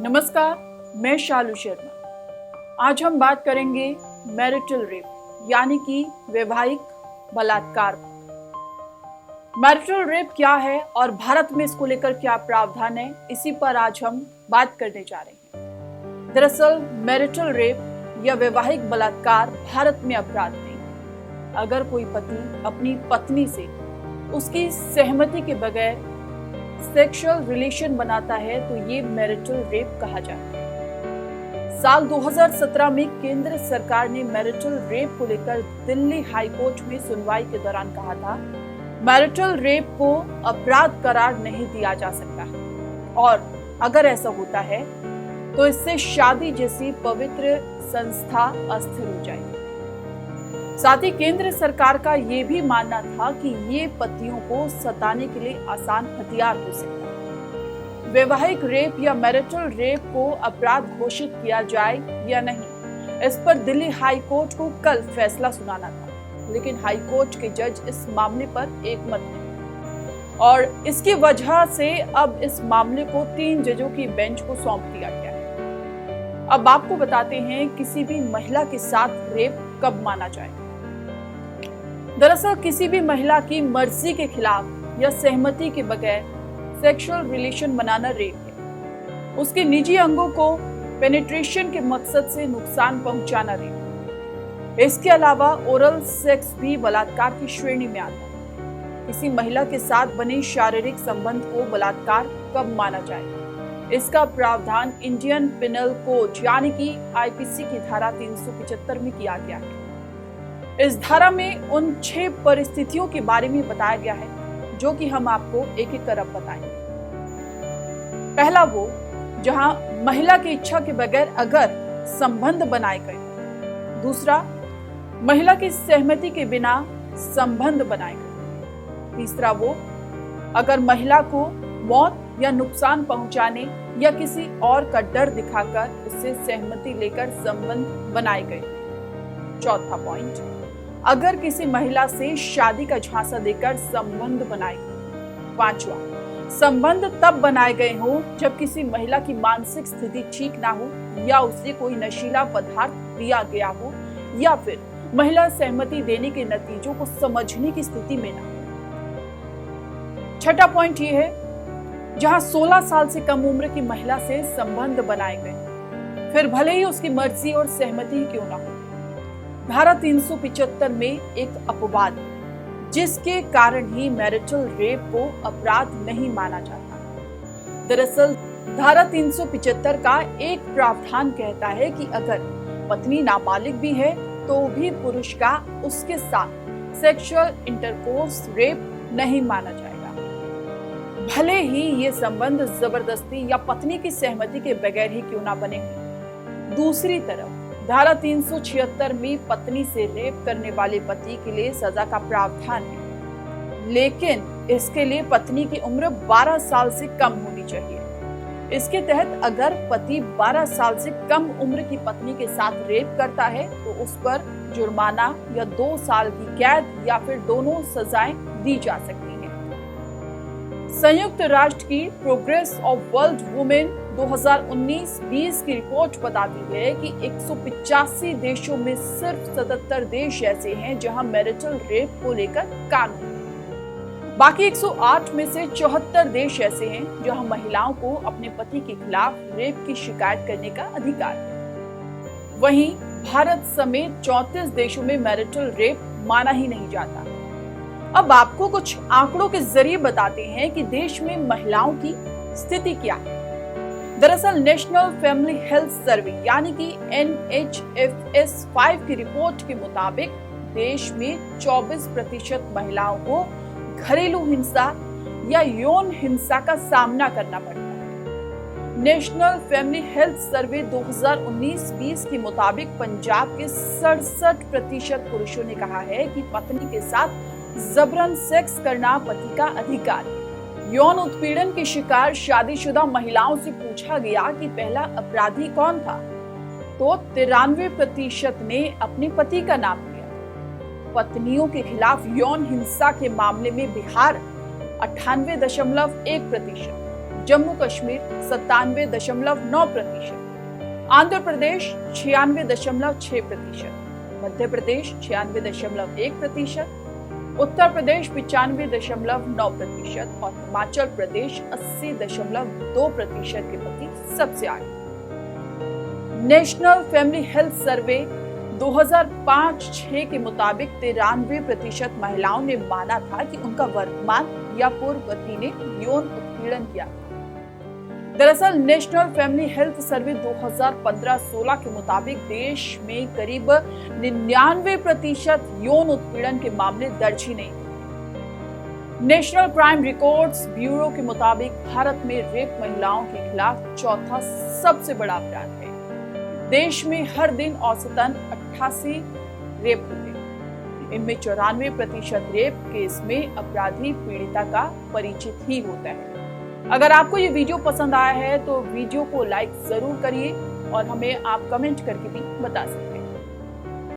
नमस्कार, मैं शालू शर्मा। आज हम बात करेंगे मैरिटल रेप यानी कि वैवाहिक बलात्कार। मैरिटल रेप क्या है और भारत में इसको लेकर क्या प्रावधान है, इसी पर आज हम बात करने जा रहे हैं। दरअसल मैरिटल रेप या वैवाहिक बलात्कार भारत में अपराध नहीं। अगर कोई पति अपनी पत्नी से उसकी सहमति के बगैर सेक्सुअल रिलेशन बनाता है तो ये मैरिटल रेप कहा जाता है। साल 2017 में केंद्र सरकार ने मैरिटल रेप को लेकर दिल्ली हाई कोर्ट में सुनवाई के दौरान कहा था, मैरिटल रेप को अपराध करार नहीं दिया जा सकता और अगर ऐसा होता है तो इससे शादी जैसी पवित्र संस्था अस्थिर हो जाएगी। साथ ही केंद्र सरकार का ये भी मानना था कि ये पतियों को सताने के लिए आसान हथियार हो सकता है। वैवाहिक रेप या मैरिटल रेप को अपराध घोषित किया जाए या नहीं, इस पर दिल्ली हाई कोर्ट को कल फैसला सुनाना था, लेकिन हाई कोर्ट के जज इस मामले पर एकमत नहीं और इसकी वजह से अब इस मामले को 3 जजों की बेंच को सौंप दिया गया है। अब आपको बताते हैं किसी भी महिला के साथ रेप कब माना जाए। दरअसल किसी भी महिला की मर्जी के खिलाफ या सहमति के बगैर सेक्सुअल रिलेशन बनाना रेप है। उसके निजी अंगों को पेनिट्रेशन के मकसद से नुकसान पहुंचाना रेप है। इसके अलावा ओरल सेक्स भी बलात्कार की श्रेणी में आता है। किसी महिला के साथ बने शारीरिक संबंध को बलात्कार कब माना जाए, इसका प्रावधान इंडियन पिनल कोड यानी कि आईपीसी की धारा 375 में किया गया है। इस धारा में उन 6 परिस्थितियों के बारे में बताया गया है जो कि हम आपको एक एक कर अब बताएंगे। पहला वो जहां महिला की इच्छा के बगैर अगर संबंध बनाए गए। दूसरा, महिला की सहमति के बिना संबंध बनाए गए। तीसरा वो अगर महिला को मौत या नुकसान पहुंचाने या किसी और का डर दिखाकर उससे सहमति लेकर संबंध बनाए गए। चौथा पॉइंट, अगर किसी महिला से शादी का झांसा देकर संबंध बनाए गए। पांचवा, संबंध तब बनाए गए हो जब किसी महिला की मानसिक स्थिति ठीक ना हो या उसे कोई नशीला पदार्थ दिया गया हो या फिर महिला सहमति देने के नतीजों को समझने की स्थिति में ना हो। छठा पॉइंट ये है जहां 16 साल से कम उम्र की महिला से संबंध बनाए गए, फिर भले ही उसकी मर्जी और सहमति क्यों ना हो। धारा 375 में एक अपवाद जिसके कारण ही मैरिटल रेप को अपराध नहीं माना जाता। दरअसल धारा 375 का एक प्रावधान कहता है कि अगर पत्नी नाबालिग भी है तो भी पुरुष का उसके साथ सेक्सुअल इंटरकोर्स रेप नहीं माना जाएगा, भले ही ये संबंध जबरदस्ती या पत्नी की सहमति के बगैर ही क्यों ना बने हो। दूसरी तरफ धारा 376 में पत्नी से रेप करने वाले पति के लिए सजा का प्रावधान है, लेकिन इसके लिए पत्नी की उम्र 12 साल से कम होनी चाहिए। इसके तहत अगर पति 12 साल से कम उम्र की पत्नी के साथ रेप करता है तो उस पर जुर्माना या 2 साल की कैद या फिर दोनों सजाएं दी जा सकती हैं। संयुक्त राष्ट्र की प्रोग्रेस ऑफ वर्ल्ड वुमेन 2019-20 की रिपोर्ट बताती है कि 185 देशों में सिर्फ 77 देश ऐसे हैं जहां मैरिटल रेप को लेकर कानून है। बाकी 108 में से 74 देश ऐसे हैं जहां महिलाओं को अपने पति के खिलाफ रेप की शिकायत करने का अधिकार है। वहीं भारत समेत 34 देशों में मैरिटल रेप माना ही नहीं जाता। अब आपको कुछ आंकड़ों के जरिए बताते हैं कि देश में महिलाओं की स्थिति क्या है। दरअसल नेशनल फैमिली हेल्थ सर्वे यानी कि NHFS 5 की रिपोर्ट के मुताबिक देश में 24% महिलाओं को घरेलू हिंसा या यौन हिंसा का सामना करना पड़ता है। नेशनल फैमिली हेल्थ सर्वे 2019-20 के मुताबिक पंजाब के 67% पुरुषों ने कहा है कि पत्नी के साथ जबरन सेक्स करना पति का अधिकार है। यौन उत्पीड़न के शिकार शादीशुदा महिलाओं से पूछा गया कि पहला अपराधी कौन था, तो 93% ने अपने पति का नाम लिया। पत्नियों के खिलाफ यौन हिंसा के मामले में बिहार 98.1%, जम्मू कश्मीर 97.9%, आंध्र प्रदेश 96.6%, मध्य प्रदेश 96.1%, उत्तर प्रदेश 95.9% और हिमाचल प्रदेश 80.2% के प्रति सबसे आगे। नेशनल फैमिली हेल्थ सर्वे 2005-6 के मुताबिक 93% महिलाओं ने माना था कि उनका वर्तमान या पूर्व पति ने यौन उत्पीड़न किया। दरअसल नेशनल फैमिली हेल्थ सर्वे 2015-16 के मुताबिक देश में करीब 99% यौन उत्पीड़न के मामले दर्ज ही नहीं हुए। नेशनल क्राइम रिकॉर्ड्स ब्यूरो के मुताबिक भारत में रेप महिलाओं के खिलाफ चौथा सबसे बड़ा अपराध है। देश में हर दिन औसतन 88 रेप होते हैं। इनमें 94% रेप केस में अपराधी पीड़िता का परिचित ही होता है। अगर आपको ये वीडियो पसंद आया है तो वीडियो को लाइक जरूर करिए और हमें आप कमेंट करके भी बता सकते हैं।